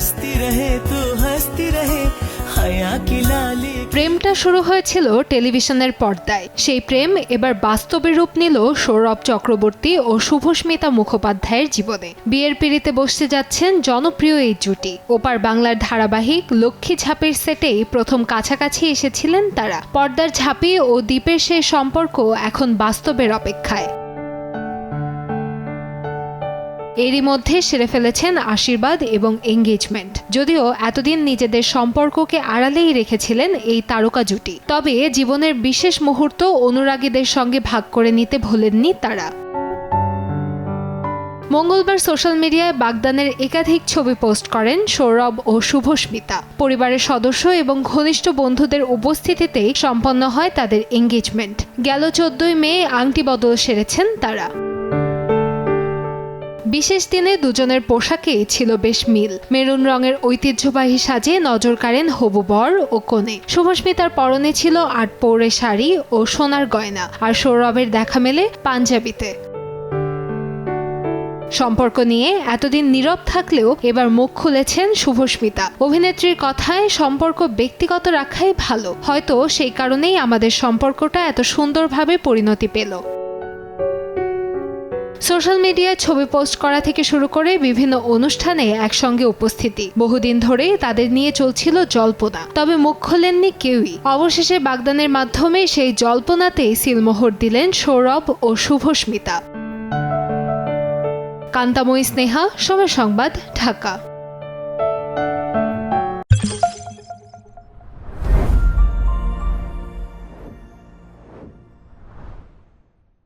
हंसती रहे तू हंसती रहे हया की लाली। প্রেমটা শুরু হয়েছিল টেলিভিশনের পর্দায়। সেই প্রেম এবার বাস্তবে রূপ নিল সৌরভ চক্রবর্তী ও শুভস্মিতা মুখোপাধ্যায়ের জীবনে। বিয়ের পিঁড়িতে বসতে যাচ্ছেন জনপ্রিয় এই জুটি। ওপার বাংলার ধারাবাহিক লক্ষ্মী ঝাঁপির সেটেই প্রথম কাছাকাছি এসেছিলেন তারা। পর্দার ঝাঁপি ও দ্বীপের সেই সম্পর্ক এখন বাস্তবের অপেক্ষায়। এরই মধ্যে সেরে ফেলেছেন আশীর্বাদ এবং এঙ্গেজমেন্ট। যদিও এতদিন নিজেদের সম্পর্ককে আড়ালেই রেখেছিলেন এই তারকা জুটি, তবে জীবনের বিশেষ মুহূর্ত অনুরাগীদের সঙ্গে ভাগ করে নিতে ভোলেননি তারা। মঙ্গলবার সোশ্যাল মিডিয়ায় বাগদানের একাধিক ছবি পোস্ট করেন সৌরভ ও শুভস্মিতা। পরিবারের সদস্য এবং ঘনিষ্ঠ বন্ধুদের উপস্থিতিতেই সম্পন্ন হয় তাদের এঙ্গেজমেন্ট। গেল 14 মে আংটি বদল সেরেছেন তারা। বিশেষ দিনে দুজনের পোশাকেই ছিল বেশ মিল। মেরুন রঙের ঐতিহ্যবাহী সাজে নজর কাড়েন হবু বর ও কনে। শুভস্মিতার পরনে ছিল আটপৌরে শাড়ি ও সোনার গয়না, আর সৌরভের দেখা মেলে পাঞ্জাবিতে। সম্পর্ক নিয়ে এতদিন নীরব থাকলেও এবার মুখ খুলেছেন শুভস্মিতা। অভিনেত্রীর কথায়, সম্পর্ক ব্যক্তিগত রাখাই ভালো, হয়তো সেই কারণেই আমাদের সম্পর্কটা এত সুন্দরভাবে পরিণতি পেল। সোশ্যাল মিডিয়ায় ছবি পোস্ট করা থেকে শুরু করে বিভিন্ন অনুষ্ঠানে একসঙ্গে উপস্থিতি। বহুদিন ধরে তাদের নিয়ে চলছিল জল্পনা, তবে মুখ খোলেননি কেউই। অবশেষে বাগদানের মাধ্যমে সেই জল্পনাতেই সিলমোহর দিলেন সৌরভ ও শুভস্মিতা। কান্তাময়ী স্নেহা, সময় সংবাদ, ঢাকা।